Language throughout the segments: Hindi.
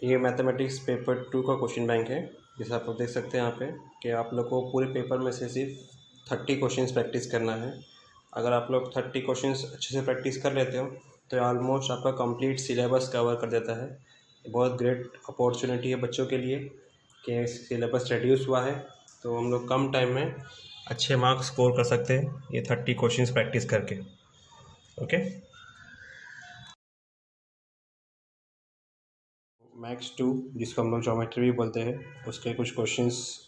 ये मैथमेटिक्स पेपर 2 का क्वेश्चन बैंक है। जैसे आप लोग देख सकते हैं यहाँ पे कि आप लोग को पूरे पेपर में से सिर्फ 30 क्वेश्चंस प्रैक्टिस करना है। अगर आप लोग 30 क्वेश्चंस अच्छे से प्रैक्टिस कर लेते हो तो ऑलमोस्ट आपका कंप्लीट सिलेबस कवर कर देता है। बहुत ग्रेट अपॉर्चुनिटी है बच्चों के लिए कि सिलेबस रिड्यूस हुआ है, तो हम लोग कम टाइम में अच्छे मार्क्स स्कोर कर सकते हैं ये 30 क्वेश्चंस प्रैक्टिस करके। ओके, मैथ्स 2 जिसको हम लोग ज्योमेट्री भी बोलते हैं, उसके कुछ क्वेश्चंस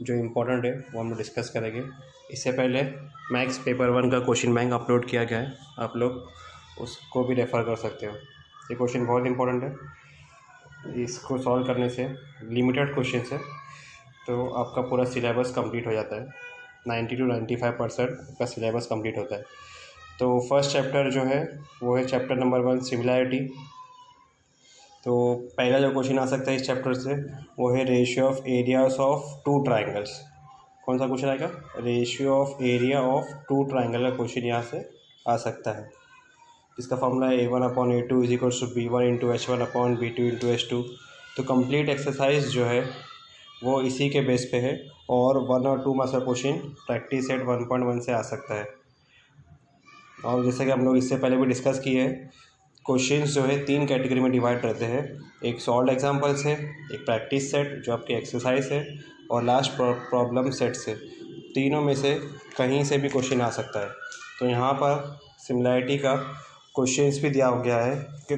जो इम्पोर्टेंट है वो हम लोग डिस्कस करेंगे। इससे पहले मैथ्स पेपर 1 का क्वेश्चन बैंक अपलोड किया गया है, आप लोग उसको भी रेफ़र कर सकते हो। ये क्वेश्चन बहुत इंपॉर्टेंट है, इसको सॉल्व करने से लिमिटेड क्वेश्चन है तो आपका पूरा सिलेबस कंप्लीट हो जाता है। 90 to 95% का सिलेबस कंप्लीट होता है। तो फर्स्ट चैप्टर जो है वो है चैप्टर नंबर 1 सिमिलैरिटी। तो पहला जो क्वेश्चन आ सकता है इस चैप्टर से वो है ratio of areas of two triangles. कौन सा क्वेश्चन आएगा? Ratio of area of two triangle का क्वेश्चन यहाँ से आ सकता है, जिसका फॉर्मूला है A1/A2 is equals to B1/H1/B2/H2। तो कंप्लीट एक्सरसाइज जो है वो इसी के बेस पे है और 1 और 2 मार्क्स का क्वेश्चन प्रैक्टिस सेट 1.1 से आ सकता है। और जैसे कि हम लोग इससे पहले भी डिस्कस किए हैं, क्वेश्चंस जो है 3 कैटेगरी में डिवाइड रहते हैं। एक सॉल्व एग्जांपल्स है, एक प्रैक्टिस सेट जो आपकी एक्सरसाइज है, और लास्ट प्रॉब्लम सेट से। तीनों में से कहीं से भी क्वेश्चन आ सकता है। तो यहाँ पर सिमिलैरिटी का क्वेश्चंस भी दिया गया है कि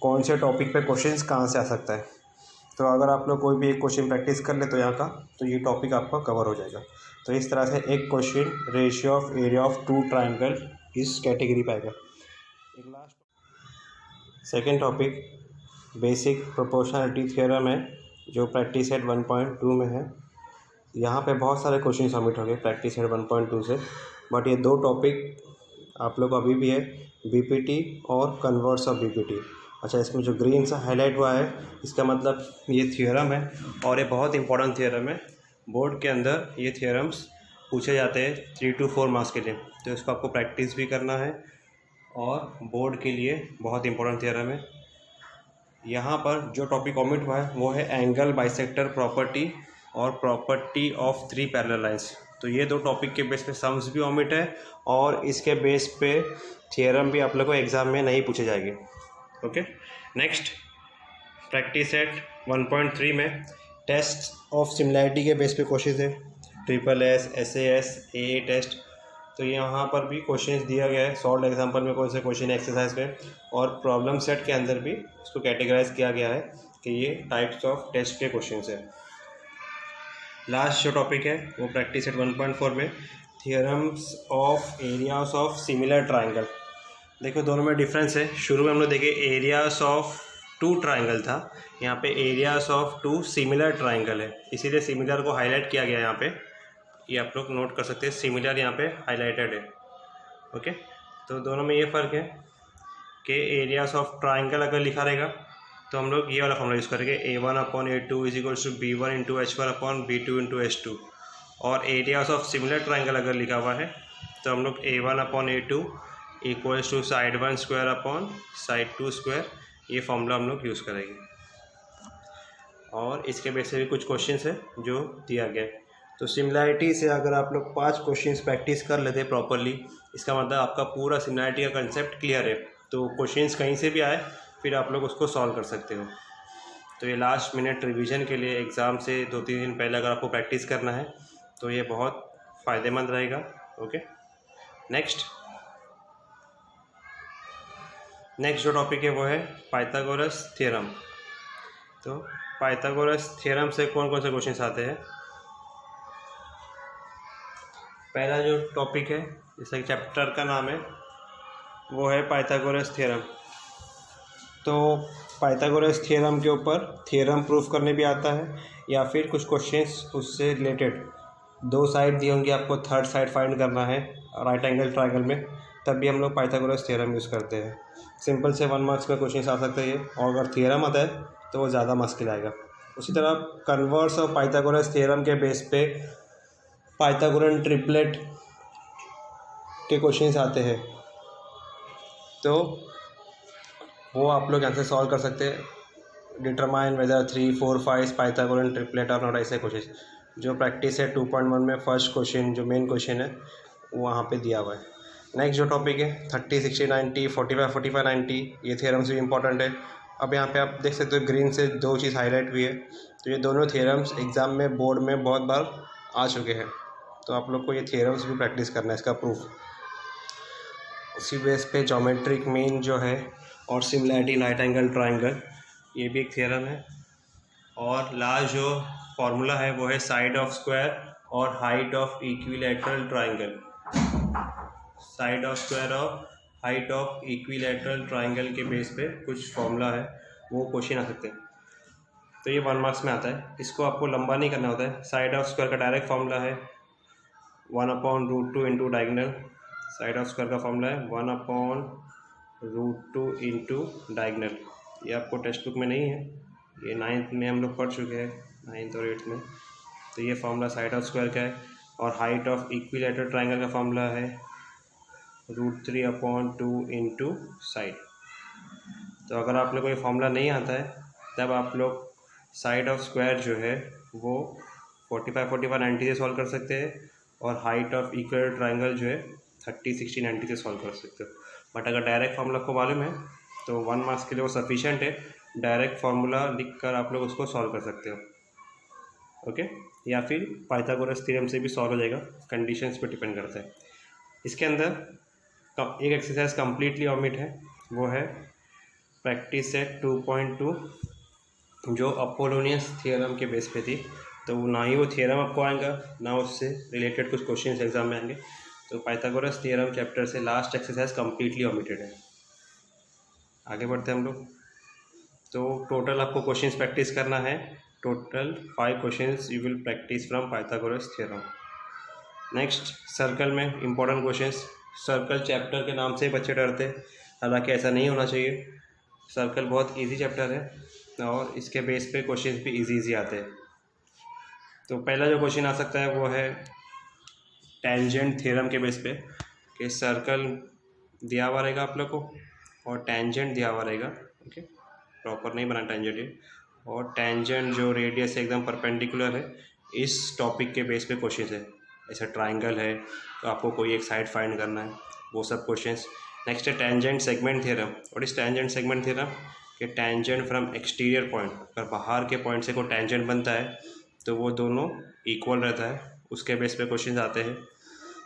कौन से टॉपिक पे क्वेश्चंस कहाँ से आ सकता है। तो अगर आप लोग कोई भी एक क्वेश्चन प्रैक्टिस कर ले तो यहाँ का, तो ये टॉपिक आपका कवर हो जाएगा। तो इस तरह से एक question ratio of area of two triangle इस कैटेगरी पे आएगा। एक last second topic basic proportionality theorem है, जो प्रैक्टिस सेट 1.2 में है। यहाँ पे बहुत सारे क्वेश्चन सबमिट हो गए प्रैक्टिस सेट 1.2 से, बट ये 2 टॉपिक आप लोग अभी भी है, बीपीटी और कन्वर्स ऑफ बीपीटी। अच्छा, इसमें जो ग्रीन सा हाईलाइट हुआ है इसका मतलब ये थ्योरम है और ये बहुत इंपॉर्टेंट थ्योरम है। बोर्ड के अंदर ये थ्योरम्स पूछे जाते हैं 3 to 4 मार्क्स के लिए, तो इसको आपको प्रैक्टिस भी करना है और बोर्ड के लिए बहुत इंपॉर्टेंट थ्योरम है। यहाँ पर जो टॉपिक ओमिट हुआ है वो है एंगल बाइसेक्टर प्रॉपर्टी और प्रॉपर्टी ऑफ 3 पैरेलल लाइंस। तो ये 2 टॉपिक के बेस पे सम्स भी ओमिट है और इसके बेस पे थियरम भी आप लोग को एग्ज़ाम में नहीं पूछे जाएंगे। ओके, नेक्स्ट प्रैक्टिस सेट 1.3 में टेस्ट ऑफ सिमिलैरिटी के बेस पे क्वेश्चन है, SSS, SAS, AA टेस्ट। तो यहाँ पर भी क्वेश्चंस दिया गया है, सॉल्व एग्जांपल में कौन से क्वेश्चन एक्सरसाइज में, और प्रॉब्लम सेट के अंदर भी इसको कैटेगराइज किया गया है कि ये टाइप्स ऑफ टेस्ट के क्वेश्चंस है। लास्ट जो टॉपिक है वो प्रैक्टिस सेट 1.4 में theorems of areas of similar triangle. देखो दोनों में डिफरेंस है। शुरू में हम लोग देखे एरियाज ऑफ 2 ट्राइंगल था, यहाँ पे एरियाज ऑफ 2 सिमिलर ट्राइंगल है, इसीलिए सिमिलर को हाईलाइट किया गया यहाँ पे। ये आप लोग नोट कर सकते हैं, सिमिलर यहाँ पे हाईलाइटेड है। ओके, तो दोनों में ये फ़र्क है कि एरियाज ऑफ ट्राइंगल अगर लिखा रहेगा तो हम लोग ये वाला फॉर्मूला यूज़ करेंगे A1/A2 is equals to B1/H1/B2/H2। और एरियाज ऑफ सिमिलर ट्राइंगल अगर लिखा हुआ है तो हम लोग A1/A2 equals to side 1 square upon side 2 square, ये फॉर्मूला हम लोग यूज़ करेंगे। और इसके बेस से भी कुछ क्वेश्चंस है जो दिया गया है। तो सिमिलैरिटी से अगर आप लोग 5 क्वेश्चंस प्रैक्टिस कर लेते प्रॉपरली, इसका मतलब आपका पूरा सिमिलैरिटी का कंसेप्ट क्लियर है। तो क्वेश्चंस कहीं से भी आए फिर आप लोग उसको सॉल्व कर सकते हो। तो ये लास्ट मिनट रिवीजन के लिए एग्ज़ाम से 2-3 दिन पहले अगर आपको प्रैक्टिस करना है तो ये बहुत फ़ायदेमंद रहेगा। ओके, नेक्स्ट जो टॉपिक है वो है पाइथागोरस थ्योरम। तो पाइथागोरस थ्योरम से कौन कौन से क्वेश्चंस आते हैं? पहला जो टॉपिक है, जैसे चैप्टर का नाम है वो है पाइथागोरस थ्योरम। तो पाइथागोरस थ्योरम के ऊपर थ्योरम प्रूफ करने भी आता है, या फिर कुछ क्वेश्चंस उससे रिलेटेड 2 साइड दी होंगी, आपको थर्ड साइड फाइंड करना है राइट एंगल ट्रायंगल में, तब भी हम लोग पाइथागोरस थ्योरम यूज़ करते हैं। सिंपल से 1 मार्क्स में क्वेश्चन आ सकते हैं, और अगर थ्योरम आता है तो वो ज़्यादा मार्क्स के लाएगा। उसी तरह कन्वर्स ऑफ पाइथागोरस थ्योरम के बेस पे पाइथागोरन ट्रिपलेट के क्वेश्चंस आते हैं, तो वो आप लोग यहाँ से सॉल्व कर सकते हैं। डिटरमाइन वेदर 3, 4, 5 पाइथागोरन ट्रिपलेट और नॉट, ऐसे क्वेश्चन जो प्रैक्टिस है 2.1 में फर्स्ट क्वेश्चन जो मेन क्वेश्चन है वहाँ पे दिया हुआ है। नेक्स्ट जो टॉपिक है 30, 60, 90, 45, 45, 90, ये थ्योरम्स भी इंपॉर्टेंट है। अब यहाँ पे आप देख सकते हो ग्रीन से दो चीज़ हाईलाइट हुई है, तो ये दोनों थ्योरम्स एग्ज़ाम में बोर्ड में बहुत बार आ चुके हैं, तो आप लोग को ये थ्योरम्स भी प्रैक्टिस करना है, इसका प्रूफ। उसी बेस पे ज्योमेट्रिक मीन जो है और सिमिलैरिटी राइट एंगल ट्राइंगल, ये भी एक थ्योरम है। और लास्ट जो फॉर्मूला है वो है साइड ऑफ स्क्वायर और height of equilateral triangle. Side of square और हाइट ऑफ इक्विलैटरल ट्राइंगल के बेस पे कुछ फॉर्मूला है, वो क्वेश्चन आ सकते हैं। तो ये 1 मार्क्स में आता है, इसको आपको लंबा नहीं करना होता है। साइड ऑफ स्क्वायर का डायरेक्ट फॉर्मूला है 1/√2 into diagonal. Side of square का फॉर्मूला है 1/√2 इंटू डायगनल। ये आपको टेक्स्ट बुक में नहीं है, ये 9th में हम लोग पढ़ चुके हैं, 9th और 8th में। तो ये फॉर्मूला साइड ऑफ स्क्वायर का है। और हाइट ऑफ इक्विलैटरल ट्राइंगल का फॉर्मूला है √3/2 इंटू साइड। तो अगर आप लोग को ये फॉर्मूला नहीं आता है तब आप लोग साइड ऑफ स्क्वायर जो है वो 45, 45, 90 से सॉल्व कर सकते हैं, और हाइट ऑफ इक्विलैटरल ट्राइंगल जो है 30, 60, 90 से सॉल्व कर सकते हो। बट अगर डायरेक्ट फार्मूला आपको मालूम है तो 1 मार्क्स के लिए वो सफिशेंट है, डायरेक्ट फार्मूला लिख कर आप लोग उसको सॉल्व कर सकते हो। ओके, या फिर पाइथागोरस थ्योरम से भी सॉल्व हो जाएगा, कंडीशंस पे डिपेंड करता है। इसके अंदर एक एक्सरसाइज कम्प्लीटली ऑमिट है, वो है प्रैक्टिस सेट 2.2 जो अपोलोनियस थ्योरम के बेस पे थी। तो ना ही वो थ्योरम आपको आएगा ना उससे रिलेटेड कुछ क्वेश्चन एग्जाम में आएंगे। तो पाइथागोरस थ्योरम चैप्टर से लास्ट एक्सरसाइज कम्प्लीटली ओमिटेड है। आगे बढ़ते हैं हम लोग। तो टोटल आपको क्वेश्चंस प्रैक्टिस करना है, total 5 questions you will practice from Pythagoras theorem. Next circle में इंपॉर्टेंट क्वेश्चंस। सर्कल चैप्टर के नाम से ही बच्चे डरते हैं, हालांकि ऐसा नहीं होना चाहिए। सर्कल बहुत इजी चैप्टर है और इसके बेस पे क्वेश्चंस भी इजी आते हैं। तो पहला जो क्वेश्चन आ सकता है वो है टेंजेंट थ्योरम के बेस पे, कि सर्कल दिया हुआ रहेगा आप लोग को और टेंजेंट दिया हुआ रहेगा। ओके, प्रॉपर नहीं बना टेंजेंट ये, और टेंजेंट जो रेडियस से एकदम परपेंडिकुलर है, इस टॉपिक के बेस पे क्वेश्चन है। ऐसा ट्राइंगल है तो आपको कोई एक साइड फाइंड करना है, वो सब क्वेश्चंस। नेक्स्ट है टेंजेंट सेगमेंट थ्योरम। और इस टेंजेंट सेगमेंट थ्योरम कि टेंजेंट फ्रॉम एक्सटीरियर पॉइंट, अगर बाहर के पॉइंट से कोई टेंजेंट बनता है तो वो दोनों इक्वल रहता है, उसके बेस पे क्वेश्चन आते हैं।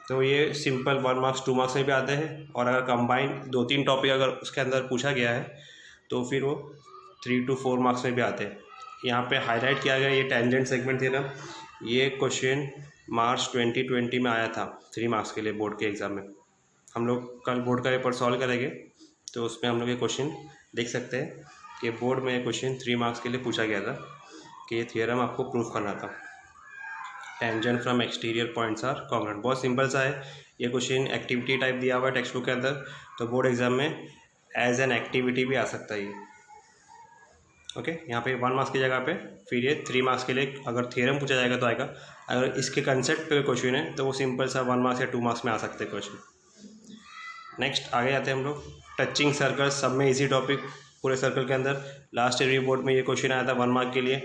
तो ये सिंपल 1 मार्क्स 2 मार्क्स में भी आते हैं, और अगर कंबाइन 2-3 टॉपिक अगर उसके अंदर पूछा गया है तो फिर वो 3 to 4 मार्क्स में भी आते हैं। यहाँ पे हाईलाइट किया गया ये टेंजेंट सेगमेंट थ्योरम। ये क्वेश्चन मार्च 2020 में आया था 3 मार्क्स के लिए बोर्ड के एग्ज़ाम में। हम लोग कल बोर्ड का पेपर सॉल्व करेंगे तो उसमें हम लोग ये क्वेश्चन देख सकते हैं कि बोर्ड में ये क्वेश्चन 3 मार्क्स के लिए पूछा गया था कि ये थ्योरम आपको प्रूफ करना था। Tangent from exterior points are congruent, बहुत सिंपल सा है ये क्वेश्चन। एक्टिविटी टाइप दिया हुआ है टेक्स्ट बुक के अंदर, तो बोर्ड एग्जाम में एज एन एक्टिविटी भी आ सकता है ये। ओके, यहाँ पे 1 मार्क्स की जगह पे फिर ये 3 मार्क्स के लिए अगर थ्योरम पूछा जाएगा तो आएगा। अगर इसके कंसेप्ट पे क्वेश्चन है तो वो सिंपल सा 1 मार्क्स या 2 मार्क्स में आ सकते हैं क्वेश्चन। नेक्स्ट आगे आते हैं हम लोग। टचिंग सर्कल, सब में इजी टॉपिक पूरे सर्कल के अंदर। लास्ट ईयर बोर्ड में ये क्वेश्चन आया था 1 मार्क के लिए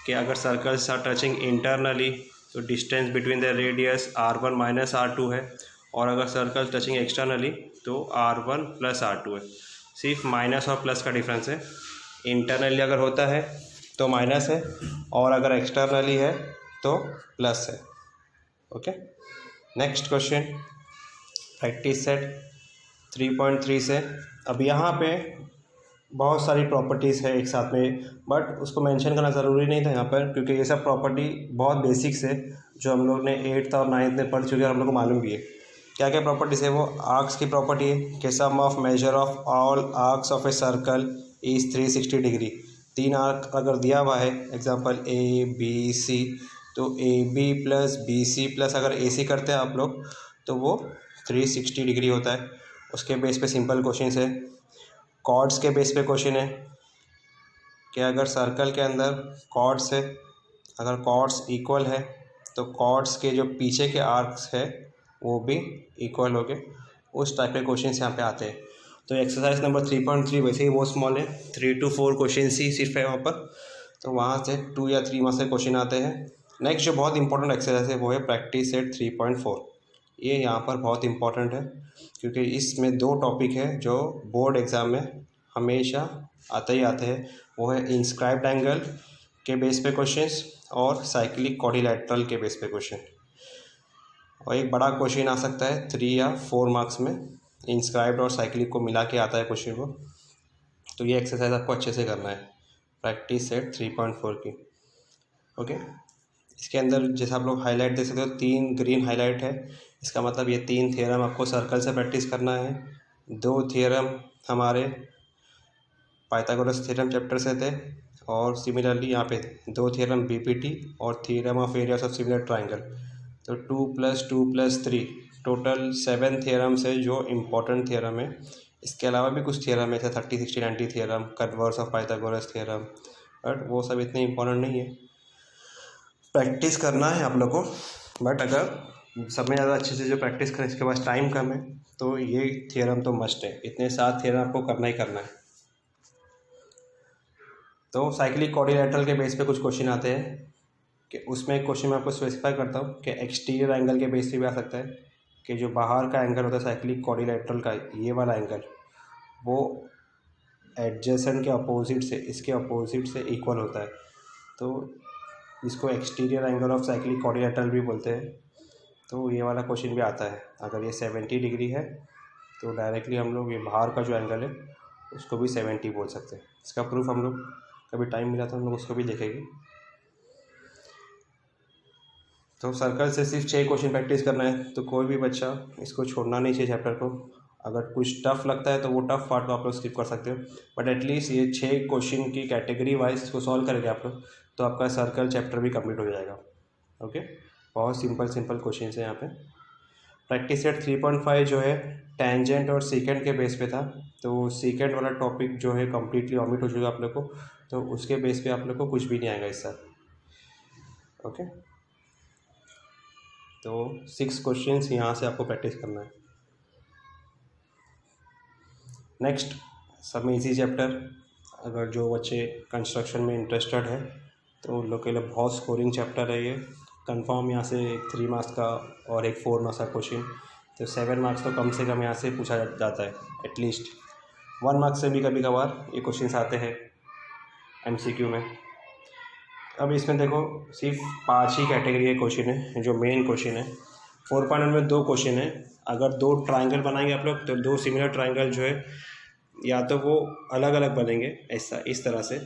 कि अगर सर्कल्स आर टचिंग इंटरनली तो distance between the radius r1 minus r2 है, और अगर सर्कल टचिंग एक्सटर्नली तो r1 प्लस r2 है। सिर्फ माइनस और प्लस का डिफरेंस है। इंटरनली अगर होता है तो माइनस है, और अगर एक्सटर्नली है तो प्लस है। Okay, next question practice set 3.3 से। अब यहाँ पे बहुत सारी प्रॉपर्टीज़ है एक साथ में, बट उसको मेंशन करना ज़रूरी नहीं था यहाँ पर, क्योंकि ये सब प्रॉपर्टी बहुत बेसिक्स है जो हम लोग ने 8th और 9th में पढ़ चुके हैं, हम लोग को मालूम भी है। क्या क्या प्रॉपर्टीज़ है वो? आर्क्स की प्रॉपर्टी है कि sum of measure of all arcs of a circle is 360 degree. 3 arc अगर दिया हुआ है, एग्जाम्पल ABC, तो AB प्लस BC प्लस अगर AC करते हैं आप लोग तो वो 360 डिग्री होता है। उसके बेस पे सिंपल क्वेश्चन है। कॉर्ड्स के बेस पे क्वेश्चन है कि अगर सर्कल के अंदर कॉर्ड्स है, अगर कॉर्ड्स इक्वल है तो कॉर्ड्स के जो पीछे के आर्क्स है वो भी इक्वल हो गए। उस टाइप के क्वेश्चन यहाँ पे आते हैं। तो एक्सरसाइज नंबर 3.3 वैसे ही बहुत स्मॉल है, 3 to 4 क्वेश्चन ही सिर्फ है वहाँ पर, तो वहाँ से 2 या 3 मार्क्स से क्वेश्चन आते हैं। नेक्स्ट जो बहुत इंपॉर्टेंट एक्सरसाइज है वो है प्रैक्टिस सेट 3.4। ये यहाँ पर बहुत इंपॉर्टेंट है क्योंकि इसमें 2 टॉपिक है जो बोर्ड एग्ज़ाम में हमेशा आते ही आते हैं। वो है इंस्क्राइब्ड एंगल के बेस पे क्वेश्चंस और साइक्लिक क्वाड्रिलैटरल के बेस पे क्वेश्चन। और एक बड़ा क्वेश्चन आ सकता है 3 या 4 मार्क्स में, इंस्क्राइब्ड और साइक्लिक को मिला के आता है क्वेश्चन को। तो ये एक्सरसाइज आपको अच्छे से करना है, प्रैक्टिस सेट 3.4 की। ओके, इसके अंदर जैसे आप लोग हाईलाइट देख सकते हो, 3 ग्रीन हाईलाइट है, इसका मतलब ये 3 थियरम आपको सर्कल से प्रैक्टिस करना है। 2 थियरम हमारे पाइथागोरस थ्योरम चैप्टर से थे, और सिमिलरली यहाँ पे 2 थियरम बीपीटी और theorem of areas of similar triangle. तो 2 + 2 + 3 टोटल 7 थियरम्स है जो इम्पोर्टेंट थियरम है। इसके अलावा भी कुछ थियरम है, जैसे 30, 60, 90 theorem, converse of Pythagoras theorem, but वो सब इतने इंपॉर्टेंट नहीं है। प्रैक्टिस करना है आप लोग को, बट अगर सब में ज़्यादा अच्छे से जो प्रैक्टिस करें, इसके पास टाइम कम है, तो ये थियरम तो मस्ट है, इतने 7 थियरम आपको करना ही करना है। तो साइक्लिक क्वाड्रिलैटरल के बेस पे कुछ क्वेश्चन आते हैं कि उसमें एक क्वेश्चन मैं आपको स्पेसिफाई करता हूँ कि एक्सटीरियर एंगल के बेस पे भी आ सकता है कि जो बाहर का एंगल होता है साइक्लिक क्वाड्रिलैटरल का, ये वाला एंगल वो एडजेसेंट के अपोजिट से, इसके अपोजिट से इक्वल होता है, तो इसको exterior angle of cyclic quadrilateral भी बोलते हैं। तो ये वाला क्वेश्चन भी आता है। अगर ये 70 डिग्री है तो डायरेक्टली हम लोग ये बाहर का जो एंगल है उसको भी 70 बोल सकते हैं। इसका प्रूफ हम लोग कभी टाइम मिला तो हम लोग उसको भी देखेंगे। तो सर्कल से सिर्फ 6 क्वेश्चन प्रैक्टिस करना है, तो कोई भी बच्चा इसको छोड़ना नहीं चाहिए चैप्टर को। अगर कुछ टफ लगता है तो वो टफ पार्ट को आप लोग स्किप कर सकते हो, बट एटलीस्ट ये 6 क्वेश्चन की कैटेगरी वाइज इसको सॉल्व करेंगे आप लोग, तो आपका सर्कल चैप्टर भी कंप्लीट हो जाएगा। ओके, बहुत सिंपल क्वेश्चन है यहाँ पे। प्रैक्टिस सेट 3.5 जो है टेंजेंट और सीकेंट के बेस पे था, तो सीकेंट वाला टॉपिक जो है कम्प्लीटली ऑमिट हो चुका आप लोग को, तो उसके बेस पे आप लोग को कुछ भी नहीं आएगा इस साल। ओके, तो 6 क्वेश्चंस यहाँ से आपको प्रैक्टिस करना है। नेक्स्ट सब में इजी चैप्टर, अगर जो बच्चे कंस्ट्रक्शन में इंटरेस्टेड है तो उन लोग के लिए बहुत स्कोरिंग चैप्टर है ये। कंफर्म यहाँ से 3 मार्क्स का और एक 4 मार्क्स का क्वेश्चन, तो 7 मार्क्स तो कम से कम यहाँ से पूछा जाता है। एटलीस्ट 1 मार्क्स से भी कभी कभार ये क्वेश्चंस आते हैं MCQ में। अब इसमें देखो सिर्फ 5 ही कैटेगरी के क्वेश्चन है जो मेन क्वेश्चन है। 4.1 में 2 क्वेश्चन है। अगर 2 ट्राइंगल बनाएंगे आप लोग तो 2 सिमिलर ट्राइंगल जो है या तो वो अलग अलग बनेंगे, ऐसा इस तरह से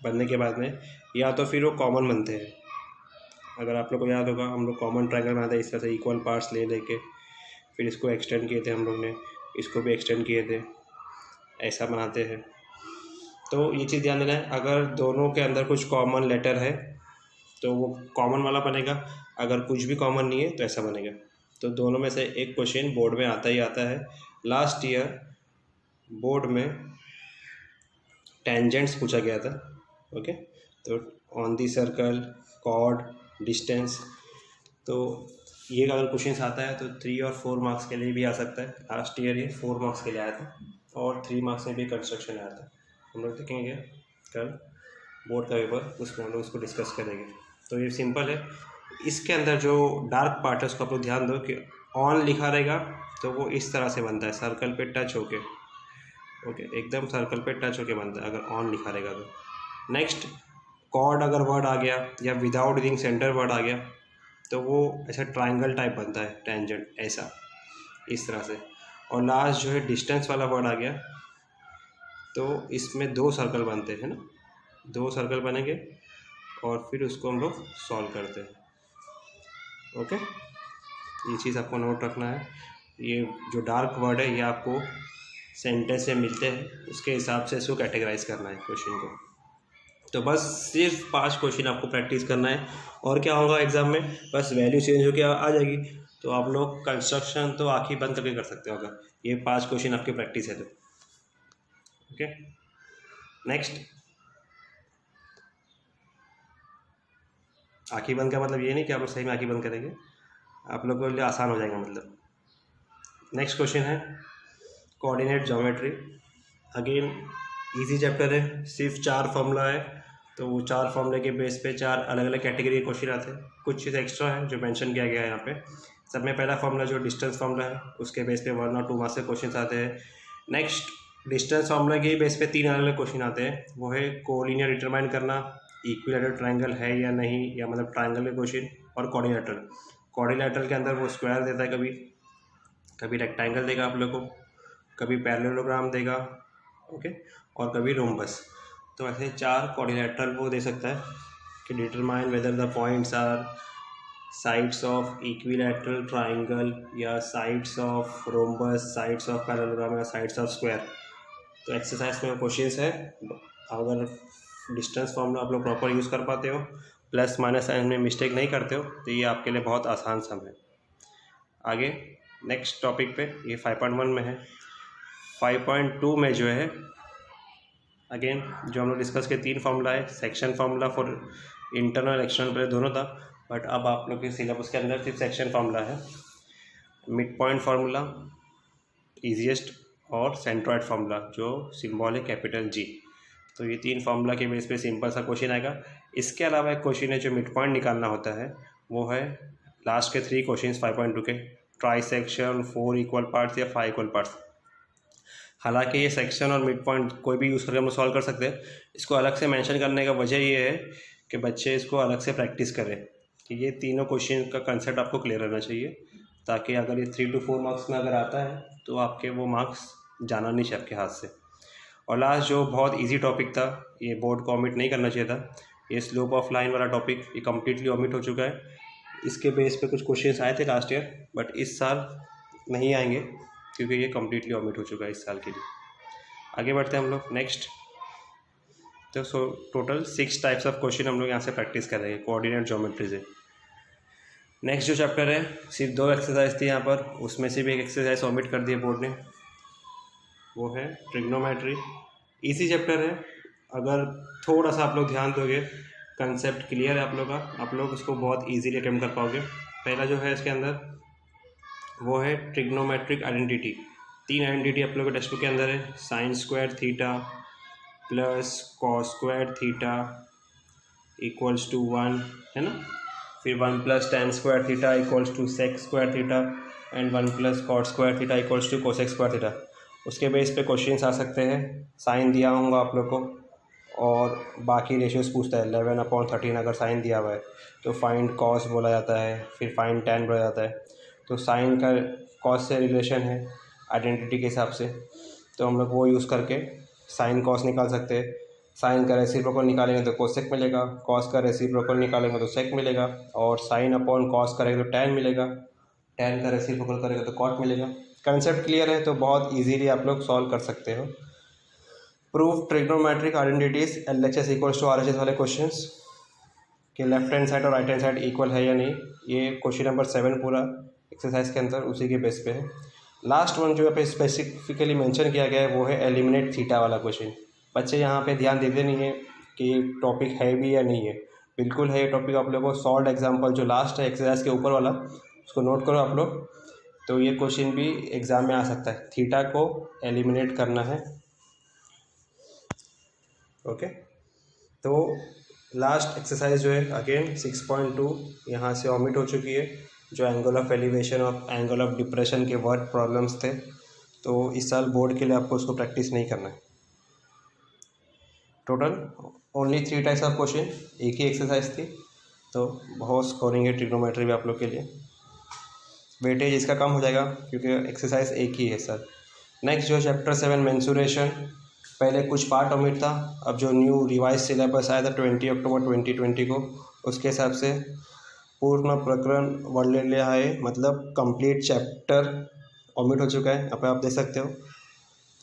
बनने के बाद में, या तो फिर वो कॉमन बनते हैं। अगर आप लोग को याद होगा हम लोग कॉमन ट्राइंगल बनाते हैं इस तरह से, इक्वल पार्ट्स ले लेके, फिर इसको एक्सटेंड किए थे हम लोग ने, इसको भी एक्सटेंड किए थे, ऐसा बनाते हैं। तो ये चीज़ ध्यान देना है, अगर दोनों के अंदर कुछ कॉमन लेटर है तो वो कॉमन वाला बनेगा, अगर कुछ भी कॉमन नहीं है तो ऐसा बनेगा। तो दोनों में से एक क्वेश्चन बोर्ड में आता ही आता है। लास्ट ईयर बोर्ड में टेंजेंट्स पूछा गया था। ओके, तो on the circle, chord, distance, तो ये अगर क्वेश्चन आता है तो 3 और 4 मार्क्स के लिए भी आ सकता है। लास्ट ईयर ये 4 मार्क्स के लिए आया था और 3 मार्क्स में भी कंस्ट्रक्शन आया था। हम लोग देखेंगे कल बोर्ड का पेपर, उसमें हम लोग उसको डिस्कस करेंगे। तो ये सिंपल है। इसके अंदर जो डार्क पार्ट है उसको आप लोग ध्यान दो कि ऑन लिखा रहेगा तो वो इस तरह से बनता है, सर्कल पे टच होके। ओके, एकदम सर्कल पे टच होके बनता है अगर ऑन लिखा रहेगा तो। नेक्स्ट, कॉर्ड अगर वर्ड आ गया या विदाउट रिंग सेंटर वर्ड आ गया तो वो ऐसा ट्राइंगल टाइप बनता है, टेंजेंट ऐसा इस तरह से। और लास्ट जो है डिस्टेंस वाला वर्ड आ गया तो इसमें 2 सर्कल बनते हैं ना, 2 सर्कल बनेंगे और फिर उसको हम लोग सॉल्व करते हैं। ओके, ये चीज़ आपको नोट रखना है। ये जो डार्क वर्ड है ये आपको सेंटेंस से मिलते हैं, उसके हिसाब से इसको कैटेगराइज करना है क्वेश्चन को। तो बस सिर्फ 5 क्वेश्चन आपको प्रैक्टिस करना है। और क्या होगा एग्ज़ाम में, बस वैल्यू चेंज होकर आ जाएगी, तो आप लोग कंस्ट्रक्शन तो आँखें बंद करके कर सकते हो अगर ये 5 क्वेश्चन आपकी प्रैक्टिस है तो। ओके, नेक्स्ट, आँखें बंद का मतलब ये नहीं कि आप लोग सही में आँखें बंद करेंगे, आप लोगों के लिए आसान हो जाएगा मतलब। नेक्स्ट क्वेश्चन है coordinate geometry, again easy chapter है, सिर्फ 4 फॉर्मूला है, तो वो 4 फॉर्मूले के बेस पे 4 अलग अलग कैटेगरी के क्वेश्चन आते हैं। कुछ चीज़ एक्स्ट्रा है जो मेंशन किया गया है यहाँ पे। सब में पहला फॉर्मूला जो डिस्टेंस फॉर्मूला है उसके बेस पे 1 और 2 मार्क्स के क्वेश्चन आते हैं। नेक्स्ट डिस्टेंस फॉर्मूला के बेस पे 3 अलग अलग क्वेश्चन आते हैं, वो है कोलिनियर डिटरमाइन करना, इक्विलैटरल ट्रायंगल है या नहीं, या मतलब ट्रायंगल के क्वेश्चन, और कोऑर्डिनेटर। कोऑर्डिनेटर के अंदर वो स्क्वायर देता है, कभी कभी रेक्टेंगल देगा आप लोग को, कभी पैरेललोग्राम देगा, ओके, और कभी रोम्बस। तो ऐसे 4 कोऑर्डिनेटर वो दे सकता है कि determine whether the points are sides of equilateral triangle, या sides of rhombus, sides of parallelogram, या साइड्स ऑफ स्क्वायर। तो एक्सरसाइज में क्वेश्चंस है, अगर डिस्टेंस फॉर्मूला आप लोग प्रॉपर यूज़ कर पाते हो, प्लस माइनस साइन में मिस्टेक नहीं करते हो, तो ये आपके लिए बहुत आसान सम है। आगे नेक्स्ट टॉपिक पे, ये 5.1 में है। 5.2 में जो है अगेन जो हम लोग डिस्कस के 3 फार्मूला है, section formula for internal external पहले दोनों था, बट अब आप लोग के सिलेबस के अंदर सिर्फ सेक्शन फार्मूला है। मिड पॉइंट फार्मूला ईजीएस्ट, और सेंट्रॉइड फार्मूला जो सिंबल है कैपिटल जी। तो ये 3 फार्मूला के बेस पे सिंपल सा क्वेश्चन आएगा। इसके अलावा एक क्वेश्चन है जो मिड पॉइंट निकालना होता है, वो है लास्ट के 3 क्वेश्चन 5.2 के, ट्राइसेक्शन, 4 इक्वल पार्ट्स या 5 इक्वल पार्ट्स। हालांकि ये सेक्शन और मिड पॉइंट कोई भी यूज़ करके हम लोग सॉल्व कर सकते हैं। इसको अलग से मेंशन करने का वजह ये है कि बच्चे इसको अलग से प्रैक्टिस करें, कि ये तीनों क्वेश्चन का कंसेप्ट आपको क्लियर रहना चाहिए, ताकि अगर ये 3 to 4 मार्क्स में अगर आता है तो आपके वो मार्क्स जाना नहीं चाहिए आपके हाथ से। और लास्ट जो बहुत ईजी टॉपिक था, ये बोर्ड को ओमिट नहीं करना चाहिए था, ये स्लोप ऑफ लाइन वाला टॉपिक, ये कम्प्लीटली ओमिट हो चुका है। इसके बेस पे कुछ क्वेश्चंस आए थे लास्ट ईयर, बट इस साल नहीं आएंगे क्योंकि ये कम्प्लीटली ओमिट हो चुका है इस साल के लिए। आगे बढ़ते हैं हम लोग नेक्स्ट। तो टोटल 6 टाइप्स ऑफ क्वेश्चन हम लोग यहाँ से प्रैक्टिस करेंगे कोऑर्डिनेट ज्योमेट्री से। नेक्स्ट जो चैप्टर है, सिर्फ 2 एक्सरसाइज थी यहाँ पर, उसमें से भी एक एक्सरसाइज ओमिट कर दिया बोर्ड ने, वो है ट्रिग्नोमेट्री। इसी चैप्टर है, अगर थोड़ा सा आप लोग ध्यान दोगे, कंसेप्ट क्लियर है आप लोग का, आप लोग इसको बहुत इजीली अटेम्प्ट कर पाओगे। पहला जो है इसके अंदर वो है ट्रिग्नोमेट्रिक आइडेंटिटी। 3 आइडेंटिटी आप लोग के टेक्स्ट बुक के अंदर है, sine square theta plus cos square theta equals to 1, है ना, फिर 1 plus tan square theta equals to sec square theta, and 1 plus cot square theta equals to cosec square theta. उसके बेस पे क्वेश्चंस आ सकते हैं, साइन दिया होगा आप लोग को, और बाकी रेशियोज पूछता है। 11/13 अगर साइन दिया हुआ है तो फाइंड कॉस बोला जाता है, फिर फाइंड टेन बोला जाता है। तो साइन का कॉस से रिलेशन है आइडेंटिटी के हिसाब से, तो हम लोग वो यूज़ करके साइन कॉस निकाल सकते हैं। साइन का रेसिप्रोकल निकालेंगे तो कोसेक मिलेगा, कॉस का रेसिप्रोकल निकालेंगे तो सेक मिलेगा, और साइन अपॉन कॉस करेंगे तो टेन मिलेगा, टेन का रेसिप्रोकल करेंगे तो कॉट मिलेगा। कंसेप्ट क्लियर है तो बहुत इजीली आप लोग सॉल्व कर सकते हो। Prove trigonometric identities LHS equals to RHS वाले क्वेश्चंस कि लेफ्ट हैंड साइड और राइट हैंड साइड इक्वल है या नहीं, ये क्वेश्चन नंबर 7 पूरा एक्सरसाइज के अंदर उसी के बेस पे है। लास्ट वन जो यहाँ पे स्पेसिफिकली मेंशन किया गया है वो है एलिमिनेट थीटा वाला क्वेश्चन। बच्चे यहाँ पे ध्यान देते नहीं है कि ये टॉपिक है भी या नहीं है, बिल्कुल है ये टॉपिक। आप लोगों को सॉल्व एग्जाम्पल जो लास्ट है एक्सरसाइज के ऊपर वाला, उसको नोट करो आप लोग, तो ये क्वेश्चन भी एग्ज़ाम में आ सकता है, थीटा को एलिमिनेट करना है, ओके। तो लास्ट एक्सरसाइज जो है अगेन 6.2 यहाँ से ओमिट हो चुकी है, जो एंगल ऑफ एलिवेशन और एंगल ऑफ डिप्रेशन के वर्ड प्रॉब्लम्स थे, तो इस साल बोर्ड के लिए आपको उसको प्रैक्टिस नहीं करना है। Total only 3 types of question, एक ही एक्सरसाइज थी, तो बहुत स्कोरिंग है ट्रिग्नोमेट्री भी आप लोग के लिए। वेटेज इसका कम हो जाएगा क्योंकि एक्सरसाइज एक ही है सर। नेक्स्ट जो चैप्टर 7 मेंसुरेशन, पहले कुछ पार्ट ओमिट था, अब जो न्यू रिवाइज सिलेबस आया था 20 अक्टूबर 2020 को, उसके हिसाब से पूर्ण प्रकरण वर्ड लिया है, मतलब कंप्लीट चैप्टर ओमिट हो चुका है। यहाँ पे आप देख सकते हो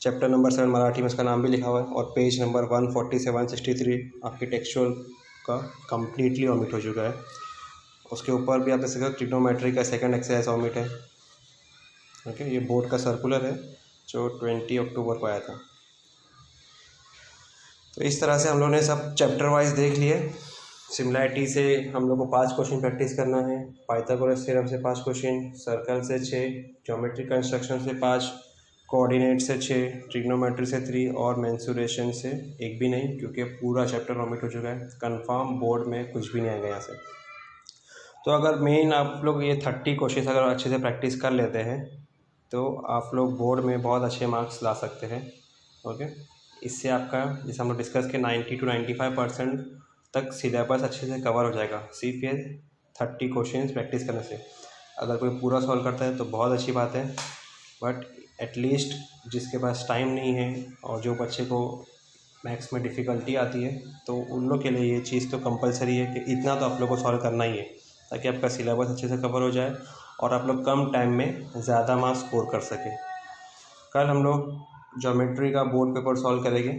चैप्टर नंबर 7 मराठी में इसका नाम भी लिखा हुआ है, और पेज नंबर 147-163 आपकी टेक्सचुअल का कम्प्लीटली ओमिट हो चुका है। उसके ऊपर भी आप देख सकते हो ट्रिग्नोमेट्री का सेकंड एक्सरसाइज ओमिट है, ओके। ये बोर्ड का सर्कुलर है जो 20 अक्टूबर को आया था। तो इस तरह से हम लोगों ने सब चैप्टर वाइज देख लिए। सिमिलैरिटी से हम लोग को 5 क्वेश्चन प्रैक्टिस करना है, पाइथागोरस थ्योरम से 5 क्वेश्चन, सर्कल से 6, ज्योमेट्रिक कंस्ट्रक्शन से 5, कोऑर्डिनेट से 6, ट्रिग्नोमेट्री से 3 और मेंसुरेशन से 1 भी नहीं, क्योंकि पूरा चैप्टर ओमिट हो चुका है। कंफर्म बोर्ड में कुछ भी नहीं आएगा यहाँ से। तो अगर मेन आप लोग ये 30 क्वेश्चन अगर अच्छे से प्रैक्टिस कर लेते हैं तो आप लोग बोर्ड में बहुत अच्छे मार्क्स ला सकते हैं। ओके, इससे आपका जैसे हम लोग डिस्कस के 90 to 95% तक सिलेबस अच्छे से कवर हो जाएगा सिर्फ ये 30 क्वेश्चन प्रैक्टिस करने से। अगर कोई पूरा सॉल्व करता है तो बहुत अच्छी बात है, बट एटलीस्ट जिसके पास टाइम नहीं है और जो बच्चे को मैथ्स में डिफ़िकल्टी आती है तो उन लोग के लिए ये चीज़ तो कंपलसरी है कि इतना तो आप लोग को सॉल्व करना ही है, ताकि आपका सिलेबस अच्छे से कवर हो जाए और आप लोग कम टाइम में ज़्यादा मार्क्स स्कोर कर सकें। कल हम लोग ज्योमेट्री का बोर्ड पेपर सॉल्व करेंगे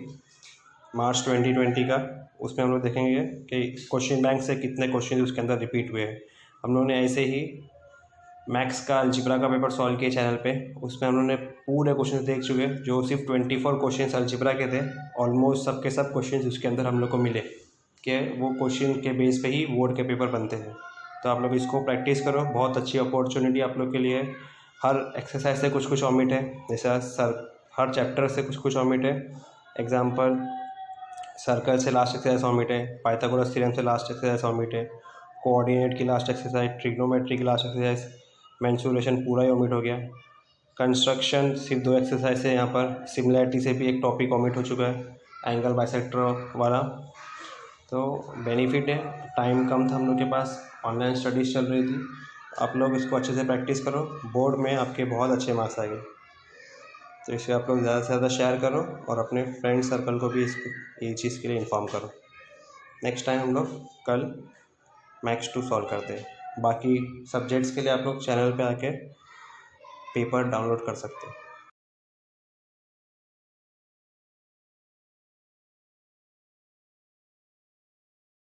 मार्च 2020 का। उसमें हम लोग देखेंगे कि क्वेश्चन बैंक से कितने क्वेश्चन उसके अंदर रिपीट हुए हैं। हम लोगों ने ऐसे ही मैथ्स का अलजेब्रा का पेपर सॉल्व किया चैनल पे, उसमें हम लोगों ने पूरे क्वेश्चन देख चुके जो सिर्फ 24 क्वेश्चन अलजेब्रा के थे। ऑलमोस्ट सब के सब क्वेश्चन उसके अंदर हम लोग को मिले कि वो क्वेश्चन के बेस पे ही बोर्ड के पेपर बनते हैं। तो आप लोग इसको प्रैक्टिस करो, बहुत अच्छी अपॉर्चुनिटी आप लोग के लिए। हर एक्सरसाइज से कुछ कुछ ओमिट है, जैसा हर चैप्टर से कुछ कुछ ओमिट है। एग्जाम्पल, सर्कल से लास्ट एक्सरसाइज ओमिट है, पाइथागोरस थ्योरम से लास्ट एक्सरसाइज ओमिट है, कोऑर्डिनेट की लास्ट एक्सरसाइज, ट्रिग्नोमेट्री की लास्ट एक्सरसाइज, मेंसुरेशन पूरा ही ओमिट हो गया। कंस्ट्रक्शन सिर्फ 2 एक्सरसाइज है, यहाँ पर सिमिलैरिटी से भी एक टॉपिक ओमिट हो चुका है, एंगल बाइसेक्टर वाला। तो बेनिफिट है, टाइम कम था हम लोग के पास, ऑनलाइन स्टडीज़ चल रही थी। आप लोग इसको अच्छे से प्रैक्टिस करो, बोर्ड में आपके बहुत अच्छे मार्क्स आएंगे। तो इसे आप लोग ज़्यादा से ज़्यादा शेयर करो और अपने फ्रेंड सर्कल को भी ये चीज़ के लिए इन्फॉर्म करो। नेक्स्ट टाइम हम लोग कल मैथ्स 2 सॉल्व करते हैं। बाकी सब्जेक्ट्स के लिए आप लोग चैनल पे आके पेपर डाउनलोड कर सकते हैं।